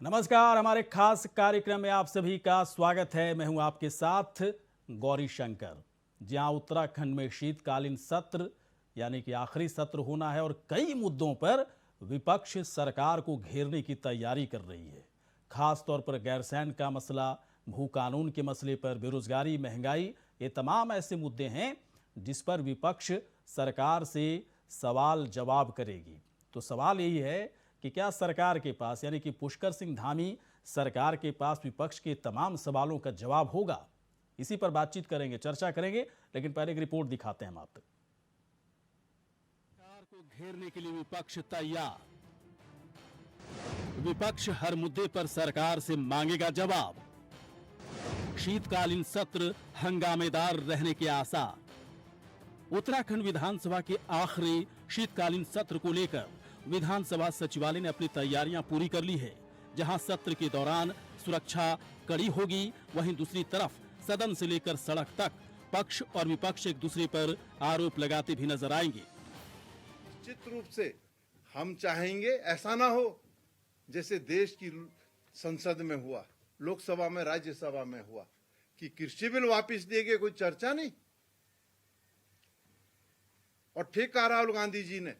नमस्कार, हमारे खास कार्यक्रम में आप सभी का स्वागत है। मैं हूं आपके साथ गौरी शंकर। जहां उत्तराखंड में शीतकालीन सत्र यानी कि आखिरी सत्र होना है और कई मुद्दों पर विपक्ष सरकार को घेरने की तैयारी कर रही है। खास तौर पर गैरसैंण का मसला, भू कानून के मसले पर, बेरोजगारी, महंगाई, ये तमाम ऐसे मुद्दे हैं जिस पर विपक्ष सरकार से सवाल जवाब करेगी। तो सवाल यही है कि क्या सरकार के पास यानी कि पुष्कर सिंह धामी सरकार के पास विपक्ष के तमाम सवालों का जवाब होगा? इसी पर बातचीत करेंगे, चर्चा करेंगे, लेकिन पहले एक रिपोर्ट दिखाते हैं हम आप तक। सरकार को घेरने के लिए विपक्ष तैयार। विपक्ष हर मुद्दे पर सरकार से मांगेगा जवाब। शीतकालीन सत्र हंगामेदार रहने के आसार। उत्तराखंड विधानसभा के आखिरी शीतकालीन सत्र को लेकर विधानसभा सचिवालय ने अपनी तैयारियां पूरी कर ली है। जहां सत्र के दौरान सुरक्षा कड़ी होगी, वहीं दूसरी तरफ सदन से लेकर सड़क तक पक्ष और विपक्ष एक दूसरे पर आरोप लगाते भी नजर आएंगे। निश्चित रूप से हम चाहेंगे ऐसा ना हो जैसे देश की संसद में हुआ, लोकसभा में, राज्यसभा में हुआ कि कृषि बिल वापस दिए, कोई चर्चा नहीं। और ठीक कहा राहुल गांधी जी ने,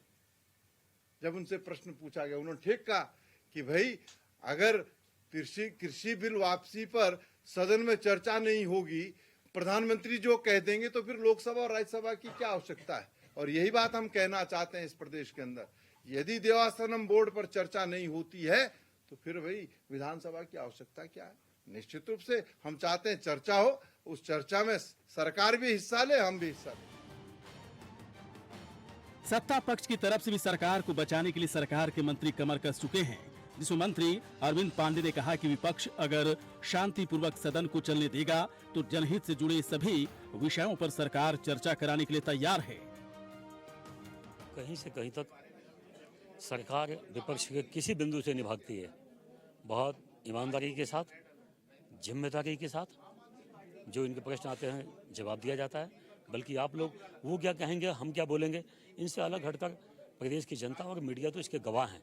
जब उनसे प्रश्न पूछा गया, उन्होंने ठीक कहा कि भाई अगर कृषि बिल वापसी पर सदन में चर्चा नहीं होगी, प्रधानमंत्री जो कह देंगे, तो फिर लोकसभा और राज्यसभा की क्या आवश्यकता है। और यही बात हम कहना चाहते हैं इस प्रदेश के अंदर। यदि देवास्थानम बोर्ड पर चर्चा नहीं होती है तो फिर भाई विधानसभा की आवश्यकता क्या है। निश्चित रूप से हम चाहते हैं चर्चा हो, उस चर्चा में सरकार भी हिस्सा ले, हम भी हिस्सा लें। सत्ता पक्ष की तरफ से भी सरकार को बचाने के लिए सरकार के मंत्री कमर कस चुके हैं, जिसमें मंत्री अरविंद पांडे ने कहा कि विपक्ष अगर शांतिपूर्वक सदन को चलने देगा तो जनहित से जुड़े सभी विषयों पर सरकार चर्चा कराने के लिए तैयार है। कहीं से कहीं तक सरकार विपक्ष के किसी बिंदु से निभाती है, बहुत ईमानदारी के साथ, जिम्मेदारी के साथ। जो इनके प्रश्न आते हैं जवाब दिया जाता है। बल्कि आप लोग वो क्या कहेंगे, हम क्या बोलेंगे, इनसे अलग हटकर प्रदेश की जनता और मीडिया तो इसके गवाह हैं।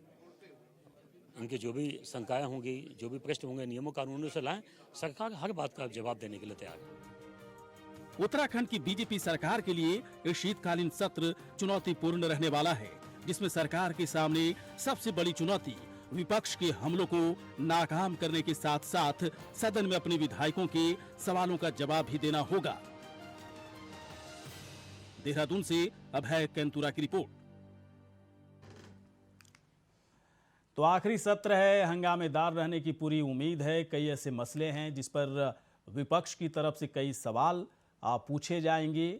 इनके जो भी शंकाएं होंगी, जो भी प्रश्न होंगे, नियमों कानूनों से लाएं, सरकार हर बात का जवाब देने के लिए तैयार है। उत्तराखंड की बीजेपी सरकार के लिए ये शीतकालीन सत्र चुनौतीपूर्ण रहने वाला है, जिसमें सरकार के सामने सबसे बड़ी चुनौती विपक्ष के हमलों को नाकाम करने के साथ साथ सदन में अपने विधायकों के सवालों का जवाब भी देना होगा। देहरादून से अभय कैंतुरा की रिपोर्ट। तो आखिरी सत्र है, हंगामेदार रहने की पूरी उम्मीद है। कई ऐसे मसले हैं जिस पर विपक्ष की तरफ से कई सवाल पूछे जाएंगे।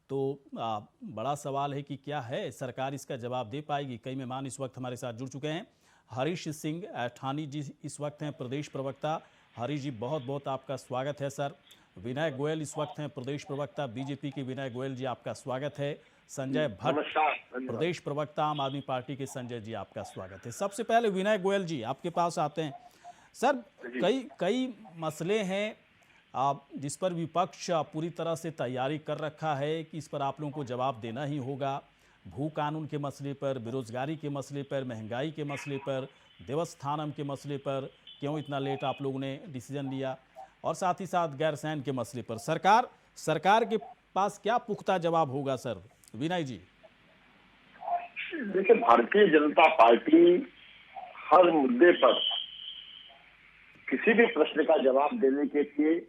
तो बड़ा सवाल है कि क्या है, सरकार इसका जवाब दे पाएगी। कई मेहमान इस वक्त हमारे साथ जुड़ चुके हैं। हरीश सिंह ऐठानी जी इस वक्त हैं प्रदेश प्रवक्ता। हरीश जी, बहुत बहुत आपका स्वागत है सर। विनय गोयल इस वक्त हैं प्रदेश प्रवक्ता बीजेपी के। विनय गोयल जी, आपका स्वागत है। संजय भट्ट प्रदेश प्रवक्ता आम आदमी पार्टी के। संजय जी, आपका स्वागत है। सबसे पहले विनय गोयल जी, आपके पास आते हैं। सर, कई मसले हैं जिस पर विपक्ष पूरी तरह से तैयारी कर रखा है कि इस पर आप लोगों को जवाब देना ही होगा। भू कानून के मसले पर, बेरोजगारी के मसले पर, महंगाई के मसले पर, देवस्थानम के मसले पर, क्यों इतना लेट आप लोगों ने डिसीजन लिया, और साथ ही साथ गैरसैंण के मसले पर सरकार के पास क्या पुख्ता जवाब होगा सर? विनय जी। देखिए, भारतीय जनता पार्टी हर मुद्दे पर किसी भी प्रश्न का जवाब देने के लिए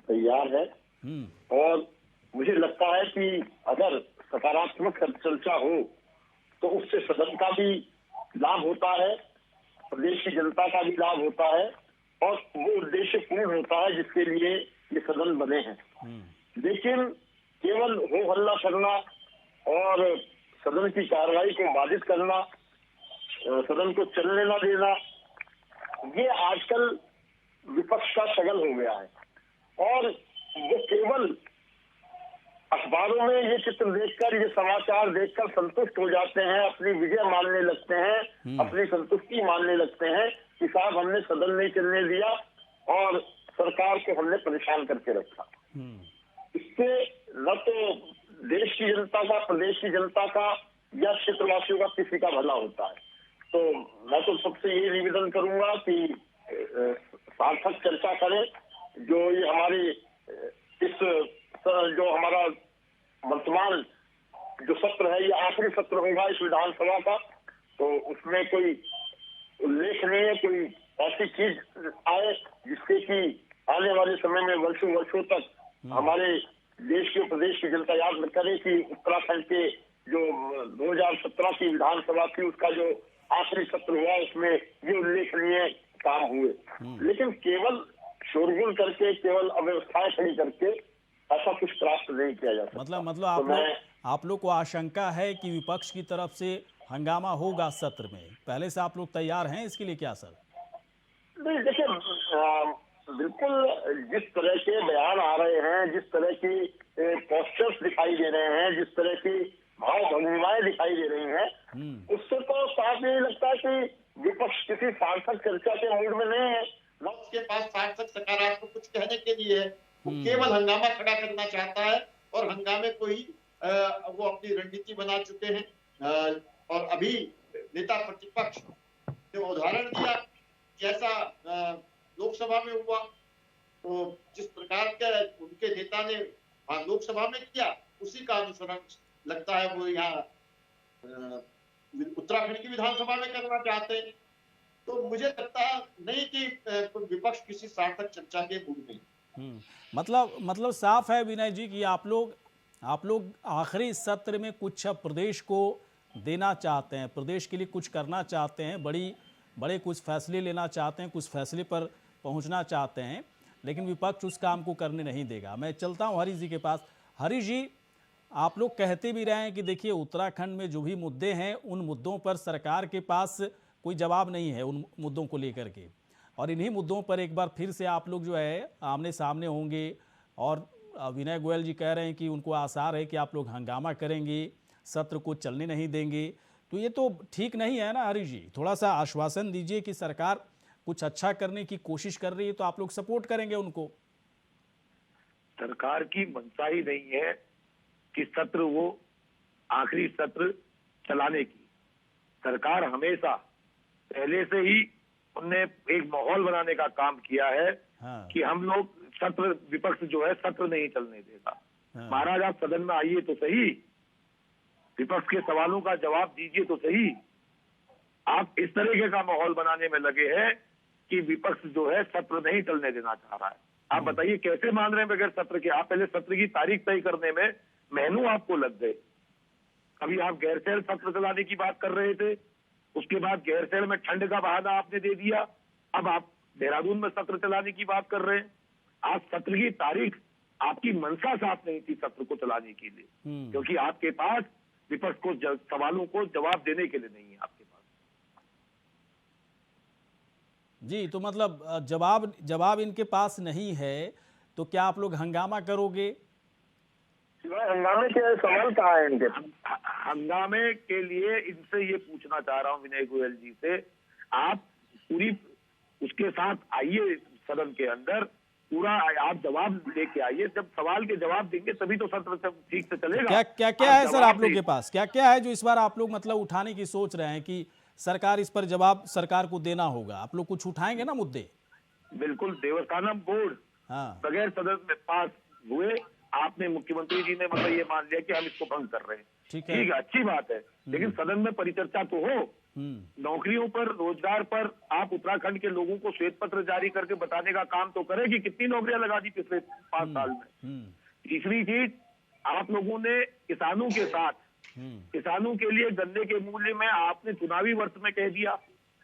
तैयार है। और मुझे लगता है कि अगर सकारात्मक चर्चा हो तो उससे सदन का भी लाभ होता है, प्रदेश की जनता का भी लाभ होता है, और वो उद्देश्य पूर्ण होता है जिसके लिए ये सदन बने हैं। लेकिन केवल हो हल्ला करना और सदन की कार्रवाई को बाधित करना, सदन को चलने न देना, ये आजकल विपक्ष का शगल हो गया है। और वो केवल अखबारों में ये चित्र देखकर, ये समाचार देखकर संतुष्ट हो जाते हैं, अपनी विजय मानने लगते हैं, अपनी संतुष्टि मानने लगते हैं कि साहब हमने सदन नहीं चलने दिया और सरकार को हमने परेशान करके रखा। इससे न तो देश की जनता का, प्रदेश की जनता का या क्षेत्रवासियों का किसी का भला होता है। तो मैं तो सबसे ये निवेदन करूंगा कि सार्थक चर्चा करें। जो ये हमारी इस जो हमारा वर्तमान जो सत्र है, ये आखिरी सत्र होगा इस विधानसभा का, तो उसमें कोई उल्लेख नहीं है, कोई ऐसी चीज आए जिससे कि आने वाले समय में वर्षों तक हमारे देश के प्रदेश की जनता याद करे कि उत्तराखंड के जो 2017 की विधानसभा थी उसका जो आखिरी सत्र हुआ उसमें ये उल्लेखनीय काम हुए। लेकिन केवल शोरगुल करके, केवल अव्यवस्थाएं खड़ी करके ऐसा कुछ प्राप्त नहीं किया जा सकता। मतलब आप लोग को आशंका है कि विपक्ष की तरफ से हंगामा होगा सत्र में, पहले से आप लोग तैयार हैं इसके लिए क्या सर? नहीं, देखिए बिल्कुल जिस तरह के बयान आ रहे हैं, जिस तरह की पोस्टर्स दिखाई दे रहे हैं, जिस तरह की भाव भंगिमाएं दिखाई दे रही हैं, उससे तो साफ यही लगता है कि विपक्ष किसी सार्थक चर्चा के मूड में नहीं है, न उसके पास सार्थक सकारात्मक कुछ कहने के लिए है। वो केवल हंगामा खड़ा करना चाहता है और हंगामे को ही वो अपनी रणनीति बना चुके हैं। और अभी नेता प्रतिपक्ष ने उदाहरण दिया जैसा लोकसभा में हुआ, तो जिस प्रकार के उनके नेता ने लोकसभा में किया उसी का अनुसरण लगता है वो यहाँ उत्तराखंड की विधानसभा में करना चाहते हैं। तो मुझे लगता नहीं कि विपक्ष किसी सार्थक चर्चा के मूड में। मतलब साफ है विनय जी कि आप लोग आखिरी सत्र में कुछ प्रदेश को देना चाहते हैं, प्रदेश के लिए कुछ करना चाहते हैं, बड़े कुछ फैसले लेना चाहते हैं, कुछ फैसले पर पहुंचना चाहते हैं, लेकिन विपक्ष उस काम को करने नहीं देगा। मैं चलता हूं हरीश जी के पास। हरीश जी, आप लोग कहते भी रहे हैं कि देखिए उत्तराखंड में जो भी मुद्दे हैं उन मुद्दों पर सरकार के पास कोई जवाब नहीं है उन मुद्दों को लेकर के, और इन्हीं मुद्दों पर एक बार फिर से आप लोग जो है आमने सामने होंगे। और विनय गोयल जी कह रहे हैं कि उनको आसार है कि आप लोग हंगामा करेंगे, सत्र को चलने नहीं देंगे, तो ये तो ठीक नहीं है ना हरीश जी? थोड़ा सा आश्वासन दीजिए कि सरकार कुछ अच्छा करने की कोशिश कर रही है तो आप लोग सपोर्ट करेंगे उनको। सरकार की मंशा ही नहीं है कि सत्र वो आखिरी सत्र चलाने की। सरकार हमेशा पहले से ही उनने एक माहौल बनाने का काम किया है। हाँ। कि हम लोग सत्र, विपक्ष जो है सत्र नहीं चलने देगा। हाँ। महाराज आप सदन में आइए तो सही, विपक्ष के सवालों का जवाब दीजिए तो सही। आप इस तरीके का माहौल बनाने में लगे हैं कि विपक्ष जो है सत्र नहीं चलने देना चाह रहा है। आप बताइए कैसे मान रहे हैं बगैर सत्र के? आप पहले सत्र की तारीख तय करने में महीनों आपको लग गए। अभी आप गैरसैंण सत्र चलाने की बात कर रहे थे, उसके बाद गैरसैंण में ठंड का बहाना आपने दे दिया, अब आप देहरादून में सत्र चलाने की बात कर रहे हैं। आज सत्र की तारीख, आपकी मंशा साफ नहीं थी सत्र को चलाने के लिए, क्योंकि आपके पास विपक्ष को सवालों को जवाब देने के लिए नहीं है आपके पास। जी, तो मतलब जवाब इनके पास नहीं है, तो क्या आप लोग हंगामा करोगे? हंगामे के सवाल कहाँ है इनके? हंगामे के लिए इनसे ये पूछना चाह रहा हूँ विनय गोयल जी से, आप पूरी उसके साथ आइए सदन के अंदर, पूरा आप जवाब लेके आइए। जब सवाल के जवाब देंगे तभी तो सत्र ठीक से चलेगा। क्या है सर आप लोग के पास, क्या है जो इस बार आप लोग मतलब उठाने की सोच रहे हैं कि सरकार इस पर जवाब सरकार को देना होगा? आप लोग कुछ उठाएंगे ना मुद्दे? बिल्कुल, देवस्थानम बोर्ड बगैर सदन में पास हुए, आपने मुख्यमंत्री जी ने मतलब ये मान लिया कि हम इसको भंग कर रहे हैं। ठीक है, अच्छी बात है, लेकिन सदन में परिचर्चा तो हो। नौकरियों पर, रोजगार पर आप उत्तराखंड के लोगों को श्वेत पत्र जारी करके बताने का काम तो करें कि कितनी नौकरियां लगा दी पिछले 5 साल में। तीसरी चीज, आप लोगों ने किसानों के साथ, किसानों के लिए गन्ने के मूल्य में आपने चुनावी वर्ष में कह दिया,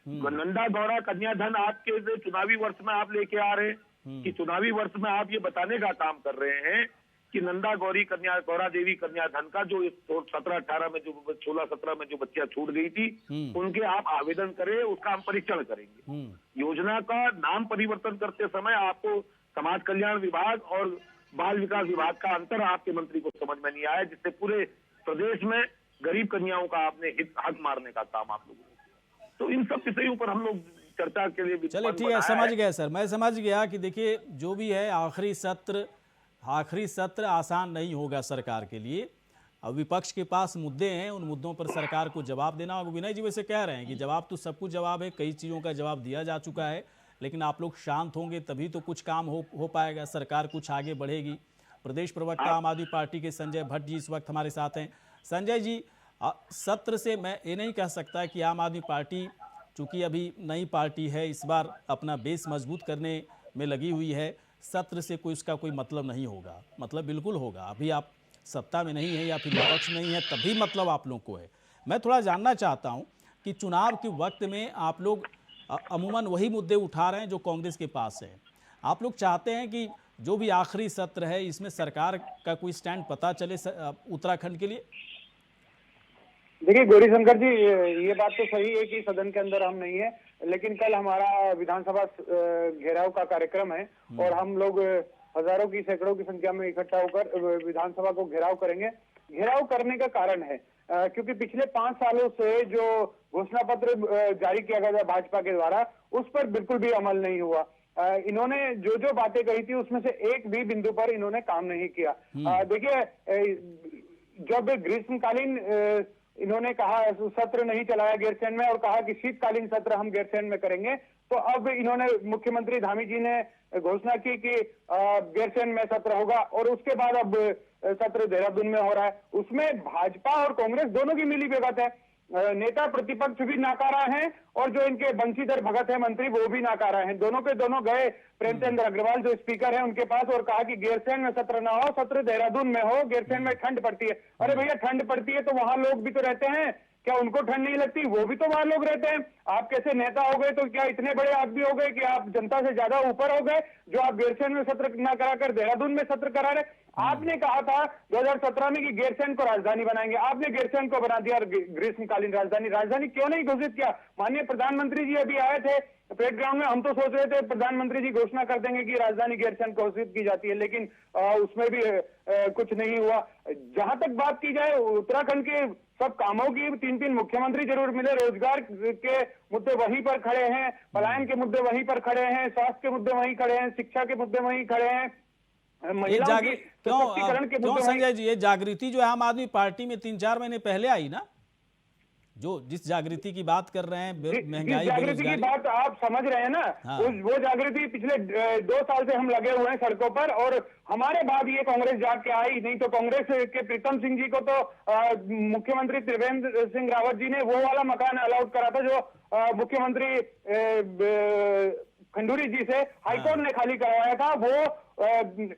नंदा गौरा कन्याधन आपके चुनावी वर्ष में आप लेके आ रहे हैं कि चुनावी वर्ष में आप ये बताने का काम कर रहे हैं कि नंदा गौरी कन्या, गौरा देवी कन्याधन का जो 17-18 में, जो 16-17 में जो बच्चियां छूट गई थी, उनके आप आवेदन करें, उसका हम परीक्षण करेंगे। योजना का नाम परिवर्तन करते समय आपको समाज कल्याण विभाग और बाल विकास विभाग का अंतर आपके मंत्री को समझ में नहीं आया, जिससे पूरे प्रदेश में गरीब कन्याओं का आपने हक मारने का काम आप लोगों ने किया। तो इन सब विषयों पर हम लोग चर्चा के लिए, चलिए ठीक है, समझ गया सर, मैं समझ गया कि देखिए जो भी है आखिरी सत्र आसान नहीं होगा सरकार के लिए। अब विपक्ष के पास मुद्दे हैं, उन मुद्दों पर सरकार को जवाब देना होगा। विनय जी वैसे कह रहे हैं कि जवाब तो सब कुछ जवाब है, कई चीज़ों का जवाब दिया जा चुका है, लेकिन आप लोग शांत होंगे तभी तो कुछ काम हो पाएगा, सरकार कुछ आगे बढ़ेगी। प्रदेश प्रवक्ता आम आदमी पार्टी के संजय भट्ट जी इस वक्त हमारे साथ हैं। संजय जी, सत्र से मैं ये नहीं कह सकता कि आम आदमी पार्टी चूंकि अभी नई पार्टी है, इस बार अपना बेस मजबूत करने में लगी हुई है, सत्र से कोई उसका कोई मतलब नहीं होगा। मतलब बिल्कुल होगा, अभी आप सत्ता में नहीं है या फिर विपक्ष में नहीं है तभी मतलब आप लोग को है। मैं थोड़ा जानना चाहता हूं कि चुनाव के वक्त में आप लोग अमूमन वही मुद्दे उठा रहे हैं जो कांग्रेस के पास है। आप लोग चाहते हैं कि जो भी आखिरी सत्र है इसमें सरकार का कोई स्टैंड पता चले उत्तराखंड के लिए? देखिए गौरीशंकर जी, ये बात तो सही है कि सदन के अंदर हम नहीं है, लेकिन कल हमारा विधानसभा घेराव का कार्यक्रम है और हम लोग हजारों की सैकड़ों की संख्या में इकट्ठा होकर विधानसभा को घेराव करेंगे। घेराव करने का कारण है क्योंकि पिछले 5 सालों से जो घोषणा पत्र जारी किया गया था भाजपा के द्वारा, उस पर बिल्कुल भी अमल नहीं हुआ। इन्होंने जो जो बातें कही थी उसमें से एक भी बिंदु पर इन्होंने काम नहीं किया। देखिए, जब ग्रीष्मकालीन इन्होंने कहा सत्र नहीं चलाया गैरसैंण में और कहा कि शीतकालीन सत्र हम गैरसैंण में करेंगे, तो अब इन्होंने मुख्यमंत्री धामी जी ने घोषणा की कि गैरसैंण में सत्र होगा और उसके बाद अब सत्र देहरादून में हो रहा है। उसमें भाजपा और कांग्रेस दोनों की मिली भगत है। नेता प्रतिपक्ष भी नाकारा हैं और जो इनके बंशीधर भगत है मंत्री, वो भी नाकारा हैं। दोनों के दोनों गए प्रेमचंद अग्रवाल जो स्पीकर है उनके पास और कहा कि गैरसैंण में सत्र ना हो, सत्र देहरादून में हो, गैरसैंण में ठंड पड़ती है। अरे भैया, ठंड पड़ती है तो वहां लोग भी तो रहते हैं, क्या उनको ठंड नहीं लगती? वो भी तो वहां लोग रहते हैं। आप कैसे नेता हो गए, तो क्या इतने बड़े आदमी हो गए कि आप जनता से ज्यादा ऊपर हो गए जो आप गैरसैंण में सत्र ना कराकर देहरादून में सत्र करा रहे? आपने कहा था 2017 में कि गैरसैंण को राजधानी बनाएंगे, आपने गैरसैंण को बना दिया ग्रीष्मकालीन राजधानी। राजधानी क्यों नहीं घोषित किया? माननीय प्रधानमंत्री जी अभी आए थे परेड ग्राउंड में, हम तो सोच रहे थे प्रधानमंत्री जी घोषणा कर देंगे कि राजधानी गैरसैंण घोषित की जाती है, लेकिन उसमें भी कुछ नहीं हुआ। जहां तक बात की जाए उत्तराखंड के सब कामों की, 3 मुख्यमंत्री जरूर मिले, रोजगार के मुद्दे वहीं पर खड़े हैं, पलायन के मुद्दे वहीं पर खड़े हैं, स्वास्थ्य के मुद्दे वहीं खड़े हैं, शिक्षा के मुद्दे वहीं खड़े हैं, क्यों संजय जी, ये जागृति जो है आम आदमी पार्टी में 3-4 महीने पहले आई ना, जो जिस जागृति की बात कर रहे हैं, महंगाई जागृति की बात आप समझ रहे हैं ना। हाँ। वो जागृति पिछले 2 साल से हम लगे हुए हैं सड़कों पर और हमारे बाद ये कांग्रेस जाग के आई। नहीं तो कांग्रेस के प्रीतम सिंह जी को तो मुख्यमंत्री त्रिवेंद्र सिंह रावत जी ने वो वाला मकान अलॉट करा था जो मुख्यमंत्री खंडूरी जी से हाईकोर्ट ने खाली करवाया था, वो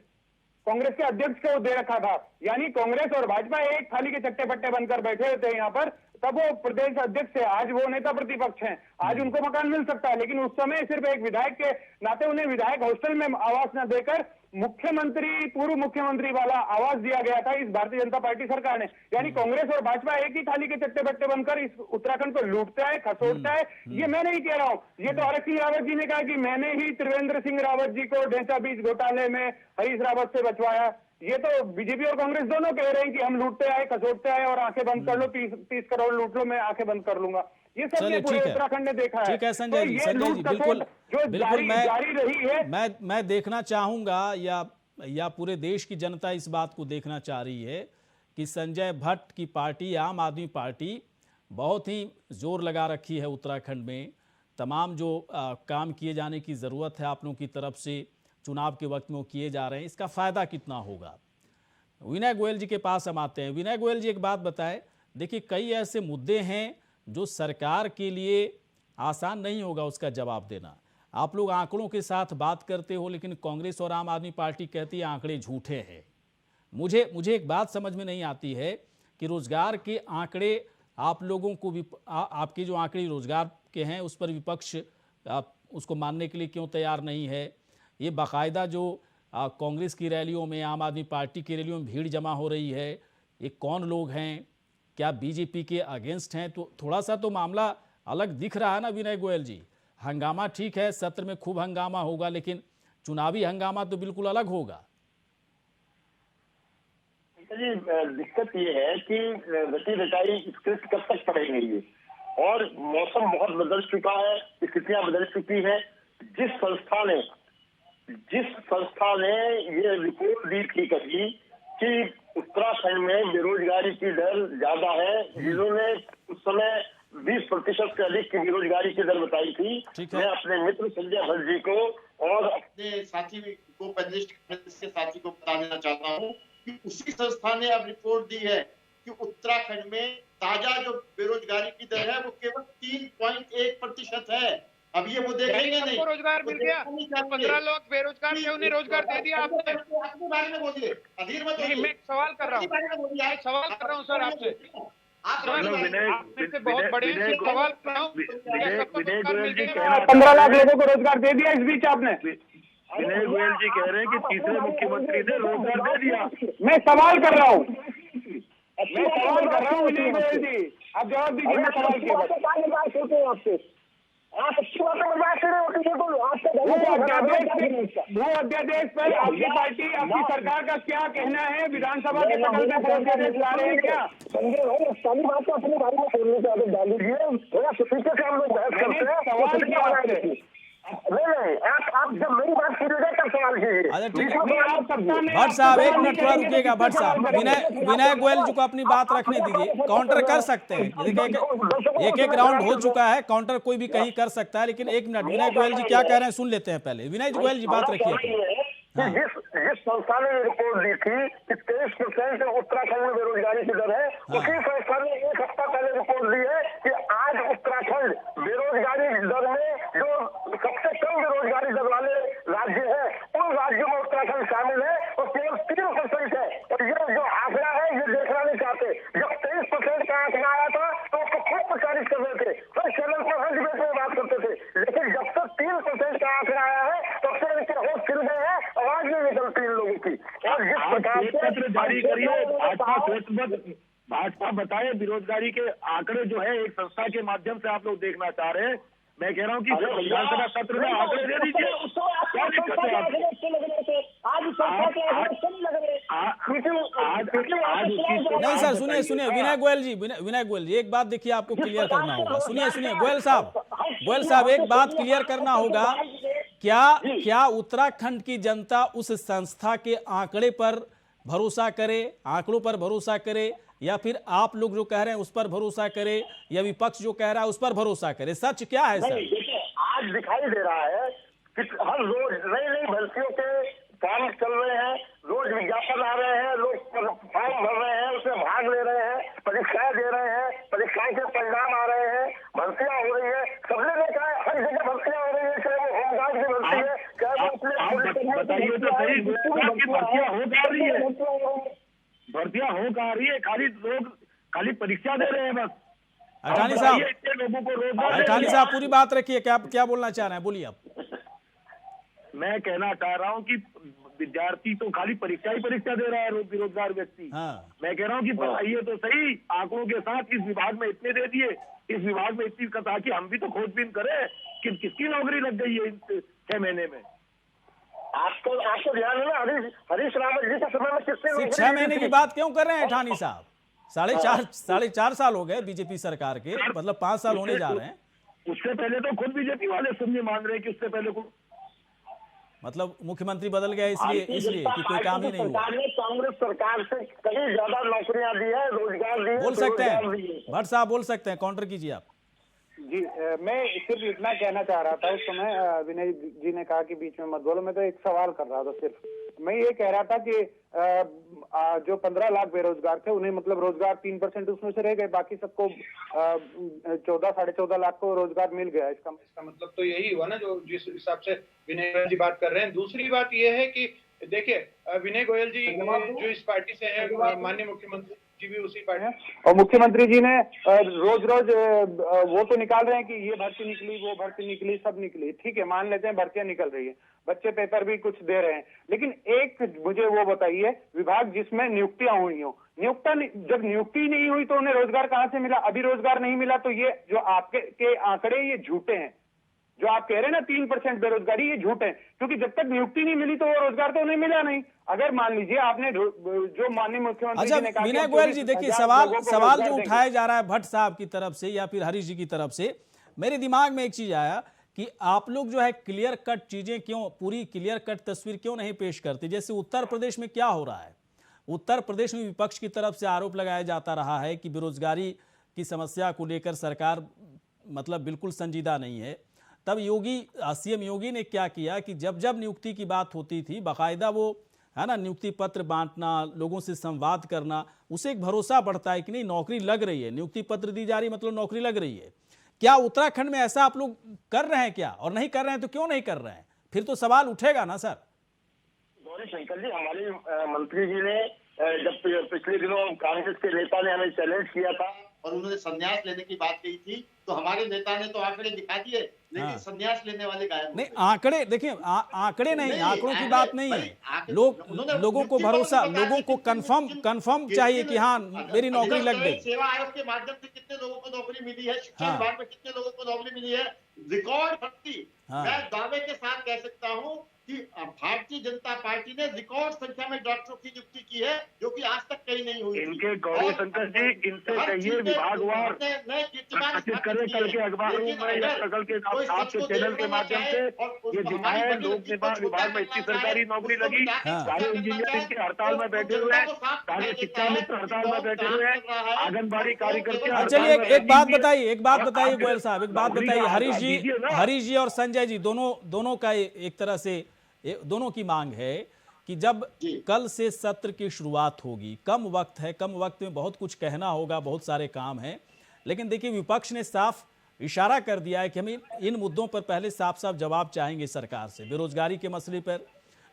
कांग्रेस के अध्यक्ष को दे रखा था। यानी कांग्रेस और भाजपा एक थाली के चट्टे पट्टे बनकर बैठे थे यहाँ पर, तब वो प्रदेश अध्यक्ष थे, आज वो नेता प्रतिपक्ष हैं। आज उनको मकान मिल सकता है, लेकिन उस समय सिर्फ एक विधायक के नाते उन्हें विधायक हॉस्टल में आवास न देकर मुख्यमंत्री, पूर्व मुख्यमंत्री वाला आवास दिया गया था इस भारतीय जनता पार्टी सरकार ने। यानी कांग्रेस और भाजपा एक ही थाली के चट्टे बट्टे बनकर इस उत्तराखंड को लूटता है, खसोटता है। ये मैं नहीं कह रहा हूँ, ये तो हरीश सिंह रावत जी ने कहा कि मैंने ही त्रिवेंद्र सिंह रावत जी को ढेंचा बीज घोटाले में हरीश रावत से बचवाया। ये तो बीजेपी और कांग्रेस दोनों कह रहे हैं कि हम लूटते आए, खसोटते आए और आंखें बंद कर लो, 30 करोड़ लूट लो, मैं आंखें बंद कर लूंगा। ये सब ये पूरे उत्तराखंड ने देखा है। ठीक है संजय जी, संजय जी बिल्कुल जारी रही है। मैं देखना चाहूंगा या पूरे देश की जनता इस बात को देखना चाह रही है कि संजय भट्ट की पार्टी आम आदमी पार्टी बहुत ही जोर लगा रखी है उत्तराखंड में। तमाम जो काम किए जाने की ज़रूरत है आप लोगों की तरफ से चुनाव के वक्त में वो किए जा रहे हैं, इसका फ़ायदा कितना होगा? विनय गोयल जी के पास हम आते हैं। विनय गोयल जी, एक बात बताएं, देखिए कई ऐसे मुद्दे हैं जो सरकार के लिए आसान नहीं होगा उसका जवाब देना। आप लोग आंकड़ों के साथ बात करते हो, लेकिन कांग्रेस और आम आदमी पार्टी कहती है आंकड़े झूठे हैं। मुझे एक बात समझ में नहीं आती है कि रोजगार के आंकड़े आप लोगों को आपके जो आंकड़े रोजगार के हैं उस पर विपक्ष उसको मानने के लिए क्यों तैयार नहीं है? ये बाकायदा जो कांग्रेस की रैलियों में, आम आदमी पार्टी की रैलियों में भीड़ जमा हो रही है, ये कौन लोग हैं? क्या बीजेपी के अगेंस्ट हैं? तो थोड़ा सा तो मामला अलग दिख रहा है ना विनय गोयल जी। हंगामा ठीक है, सत्र में खूब हंगामा होगा, लेकिन चुनावी हंगामा तो बिल्कुल अलग होगा। जी, दिक्कत ये है कि रटी रटाई स्क्रिप्ट कब तक पड़ेगी और मौसम बहुत बदल चुका है, स्थितियां बदल चुकी है। जिस संस्था ने ये रिपोर्ट दी थी कभी कि उत्तराखंड में बेरोजगारी की दर ज्यादा है, जिन्होंने उस समय 20% से अधिक की बेरोजगारी की दर बताई थी। मैं अपने मित्र संजय भट्ट जी को और अपने साथी को पैनलिस्ट के साथी को बता देना चाहता हूँ कि उसी संस्था ने अब रिपोर्ट दी है कि उत्तराखंड में ताजा जो बेरोजगारी की दर है वो केवल 3.1% है। अब ये वो देखेंगे नहीं, रोजगार मिल गया, 15 लोग बेरोजगार थे, उन्हें रोजगार दे दिया आपने। अपने बारे में बोलिए, अधीर मत होइए। मैं सवाल कर रहा हूँ सर आपसे। आपसे बहुत बड़े सवाल कर रहा हूँ, 15 लाख लोगों को रोजगार दे दिया इस बीच आपने? विनय गोयल जी कह रहे हैं कि तीसरे मुख्यमंत्री ने रोजगार दे दिया। मैं सवाल कर रहा हूँ विनय गोयल जी, आप जवाब दीजिए। मैं सवाल किया आपसे, आप अच्छी बातें बर्दाश्त नहीं होती है। भू अध्यादेश पर आपकी पार्टी, आपकी सरकार का क्या कहना है? विधानसभा के सदन में भू अध्यादेश ला रहे हैं क्या? संजय भाई, सारी बात तो अपनी बारी में बोलने की आदत डाल दीजिए। थोड़ा तरीके से हम लोग बहस करते हैं। सवाल किया आपसे। नहीं, आप जब मेरी बात कीजिएगा तब सवाल कीजिए। भट्ट साहब एक मिनट थोड़ा रुकिएगा। भट्ट साहब, विनय गोयल जी को अपनी बात रखने दीजिए, काउंटर कर सकते हैं। देखिए एक राउंड हो चुका है, काउंटर कोई भी कहीं कर सकता है, लेकिन एक मिनट विनय गोयल जी क्या कह रहे हैं सुन लेते हैं पहले। विनय गोयल जी बात रखिए। जिस संस्था ने रिपोर्ट दी थी कि 23% उत्तराखंड में बेरोजगारी की दर है, उसी संस्था ने एक हफ्ता पहले रिपोर्ट दी है कि आज उत्तराखंड बेरोजगारी दर में जो सबसे कम बेरोजगारी दर वाले राज्य है, उन राज्यों में उत्तराखंड शामिल है और केवल 3% है। और ये जो आंकड़ा है ये देखना नहीं चाहते। जब 23% का आंकड़ा आया था तो उसको खूब प्रचारित कर रहे थे, हर चैनल पर हर डिबेट में बात करते थे। लेकिन जब तक 3% का आंकड़ा आया है तब से इनके होश खिल गए हैं, आवाज नहीं निकलती इन लोगों की। और जिस प्रकार से पत्र जारी करिए, भाजपा बताए बेरोजगारी के आंकड़े जो है एक संस्था के माध्यम से आप लोग देखना चाह रहे हैं। मैं कह रहा हूँ कि विधानसभा सत्र में आंकड़े दे दीजिए। क्या दिक्कत है नहीं सर, सुनिए विनय गोयल जी एक बात देखिए, आपको क्लियर करना होगा। सुनिए गोयल साहब एक बात क्लियर करना होगा। क्या उत्तराखंड की जनता उस संस्था के आंकड़े पर भरोसा करे, आंकड़ों पर भरोसा करे, या फिर आप लोग जो कह रहे हैं उस पर भरोसा करे, या विपक्ष जो कह रहा है उस पर भरोसा करे? सच क्या है सर? आज दिखाई दे रहा है कि हर रोज नई भर्तियों के काम चल रहे हैं, रोज विज्ञापन आ रहे हैं, लोग फॉर्म भर रहे हैं, उसमें भाग ले रहे हैं, परीक्षाएं दे रहे हैं, परीक्षाओं के परिणाम आ रहे हैं, भर्तियां हो रही है। सबने देखा है हर जगह भर्तियां हो रही है, चाहे वो होमगार्ड की भर्ती है, चाहे वो बताइए तो सही, भर्तियां हो जा रही है, भर्तियां हो कहा रही है, खाली परीक्षा दे रहे हैं बस। अठानी साहब पूरी बात रखिए, क्या बोलना चाह रहे हैं, बोलिए आप। मैं कहना चाह रहा हूँ कि विद्यार्थी तो खाली परीक्षा ही परीक्षा दे रहा है, बेरोजगार व्यक्ति। मैं कह रहा हूँ कि बताइए तो सही, आंकड़ों के साथ इस विभाग में इतने दे दिए, इस विभाग में इतनी कथा कि हम भी तो खोजबीन करें कि किसकी नौकरी लग गई है इन 6 महीने में। आपको ध्यान है ना, हरीश रावत जी के समय में किसने 6 महीने की बात क्यों कर रहे हैं अठानी साहब? 4.5 साल हो गए बीजेपी सरकार के, मतलब 5 साल होने जा रहे हैं। उससे पहले तो खुद बीजेपी वाले सुनने मान रहे हैं कि उससे पहले को मतलब मुख्यमंत्री बदल गया इसलिए कि कोई काम ही नहीं हुआ। कांग्रेस सरकार से कहीं ज्यादा नौकरियां दी है, रोजगार दिए, बोल सकते हैं भट्ट साहब, बोल सकते हैं, काउंटर कीजिए आप। जी, मैं सिर्फ इतना कहना चाह रहा था उस समय, विनय जी ने कहा कि बीच में मत बोलो, मैं तो एक सवाल कर रहा था। सिर्फ मैं ये कह रहा था कि जो 15 लाख बेरोजगार थे उन्हें मतलब रोजगार 3% उसमें से रह गए, बाकी सबको 14-14.5 लाख को रोजगार मिल गया। इसका मतलब तो यही हुआ ना, जो जिस हिसाब से विनय गोयल जी बात कर रहे हैं। दूसरी बात यह है कि देखिए विनय गोयल जी जो इस पार्टी से है, माननीय मुख्यमंत्री जी भी उसी पार्टी है, और मुख्यमंत्री जी ने रोज वो तो निकाल रहे हैं कि ये भर्ती निकली, वो भर्ती निकली, सब निकली, ठीक है, मान लेते हैं भर्तियां निकल रही है, बच्चे पेपर भी कुछ दे रहे हैं, लेकिन एक मुझे वो बताइए, विभाग जिसमें नियुक्तियां हुई हो, जब नियुक्ति नहीं हुई तो उन्हें रोजगार कहां से मिला? अभी रोजगार नहीं मिला, तो ये जो आपके के आंकड़े ये झूठे हैं। जो आप कह रहे हैं ना 3% बेरोजगारी, ये झूठ है, क्योंकि जब तक नियुक्ति नहीं मिली तो वो रोजगार तो उन्हें मिला नहीं। अगर मान लीजिए आपने जो माननीय मुख्यमंत्री जी ने कहा, विनय गोयल जी देखिए सवाल जो उठाया जा रहा है भट्ट साहब की तरफ से या फिर हरीश जी की तरफ से, मेरे दिमाग में एक चीज आया कि आप लोग जो है क्लियर कट चीजें क्यों, पूरी क्लियर कट तस्वीर क्यों नहीं पेश करते? जैसे उत्तर प्रदेश में क्या हो रहा है, उत्तर प्रदेश में विपक्ष की तरफ से आरोप लगाया जाता रहा है कि बेरोजगारी की समस्या को लेकर सरकार मतलब बिल्कुल संजीदा नहीं है, तब सीएम योगी ने क्या किया कि जब जब नियुक्ति की बात होती थी बाकायदा वो है ना नियुक्ति पत्र बांटना, लोगों से संवाद करना, उसे एक भरोसा बढ़ता है कि नहीं नौकरी लग रही है, नियुक्ति पत्र दी जा रही मतलब नौकरी लग रही है। क्या उत्तराखंड में ऐसा आप लोग कर रहे हैं क्या, और नहीं कर रहे हैं तो क्यों नहीं कर रहे हैं? फिर तो सवाल उठेगा ना सर। गौरी शंकर जी, हमारे मंत्री जी ने जब पिछले दिनों कांग्रेस के नेता ने हमें चैलेंज किया था और उन्होंने संन्यास लेने की बात कही थी, तो हमारे नेता ने तो आंकड़े दिखा दिए, लेकिन संन्यास लेने वाले गायब नहीं। आंकड़े देखिए, आंकड़े नहीं, आंकड़ों की बात नहीं है। लोगों को भरोसा, लोगों को कंफर्म चाहिए कि हाँ मेरी नौकरी लग गई। सेवा आयोग के माध्यम से कितने लोगों को नौकरी मिली है, शिक्षा विभाग में कितने लोगों को नौकरी मिली है, रिकॉर्ड भर्ती। मैं दावे के साथ कह सकता हूँ कि भारतीय जनता पार्टी ने रिकॉर्ड संख्या में डॉक्टरों की नियुक्ति की है, जो कि आज तक कहीं नहीं हुई। इनके गौरी शंकर जी, इनसे कहिए विभागवार प्रकाशित करें कल के अखबारों में या कल के आपके चैनल के माध्यम से ये दिखाए लोक निर्माण विभाग में इतनी सरकारी नौकरी लगी, सारे इंजीनियरिंग के हड़ताल में बैठे हुए हैं, सारे शिक्षा मित्र हड़ताल में बैठे हुए हैं, आंगनबाड़ी कार्यकर्ता। चलिए एक बात बताइए गोयल साहब, एक बात बताइए। हरीश जी और संजय जी दोनों का एक तरह से दोनों की मांग है कि जब कल से सत्र की शुरुआत होगी, कम वक्त है, कम वक्त में बहुत कुछ कहना होगा, बहुत सारे काम हैं, लेकिन देखिए विपक्ष ने साफ इशारा कर दिया है कि हम इन मुद्दों पर पहले साफ साफ जवाब चाहेंगे सरकार से। बेरोजगारी के मसले पर,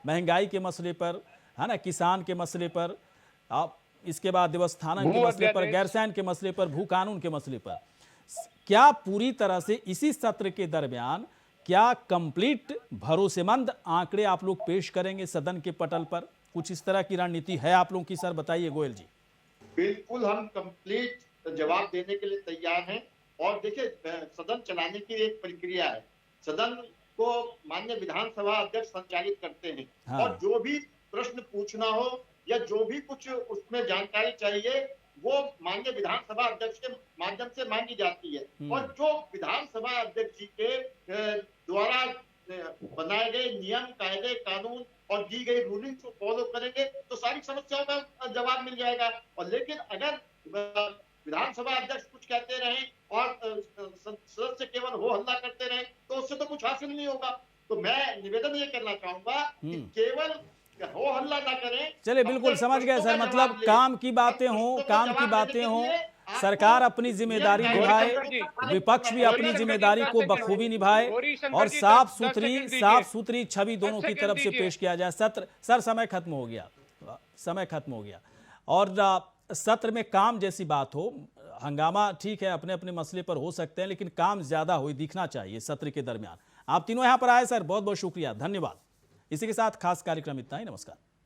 महंगाई के मसले पर, है ना, किसान के मसले पर, इसके बाद देवस्थानम के मसले पर, गैरसैंण के मसले पर, भू कानून के मसले पर। क्या पूरी तरह से इसी सत्र के दरमियान क्या कंप्लीट भरोसेमंद आंकड़े आप लोग पेश करेंगे सदन के पटल पर? कुछ इस तरह की रणनीति है आप लोगों की सर, बताइए गोयल जी। बिल्कुल, हम कंप्लीट जवाब देने के लिए तैयार हैं। और देखिए, सदन चलाने की एक प्रक्रिया है, सदन को माननीय विधानसभा अध्यक्ष संचालित करते हैं। हाँ। और जो भी प्रश्न पूछना हो या जो भी कुछ उसमें जानकारी चाहिए वो माननीय विधानसभा अध्यक्ष के माध्यम से मांगी जाती है। और जो विधानसभा अध्यक्ष जी के द्वारा बनाए गए नियम, कायदे, कानून और दी गई रूलिंग को फॉलो करेंगे तो सारी समस्याओं का जवाब मिल जाएगा। और लेकिन अगर विधानसभा अध्यक्ष कुछ कहते रहे और सदस्य केवल हो हल्ला करते रहे तो उससे तो कुछ हासिल नहीं होगा। तो मैं निवेदन ये करना चाहूंगा कि केवल हो हल्ला ना करें। चलिए बिल्कुल समझ गए सर, मतलब काम की बातें हों, सरकार अपनी जिम्मेदारी निभाए, विपक्ष भी अपनी जिम्मेदारी को बखूबी निभाए और साफ सुथरी छवि दोनों की तरफ से पेश किया जाए। सर समय खत्म हो गया और सत्र में काम जैसी बात हो, हंगामा ठीक है अपने अपने मसले पर हो सकते हैं, लेकिन काम ज्यादा हो दिखना चाहिए सत्र के दरमियान। आप तीनों यहां पर आए सर, बहुत बहुत शुक्रिया, धन्यवाद। इसी के साथ खास कार्यक्रम इतना ही, नमस्कार।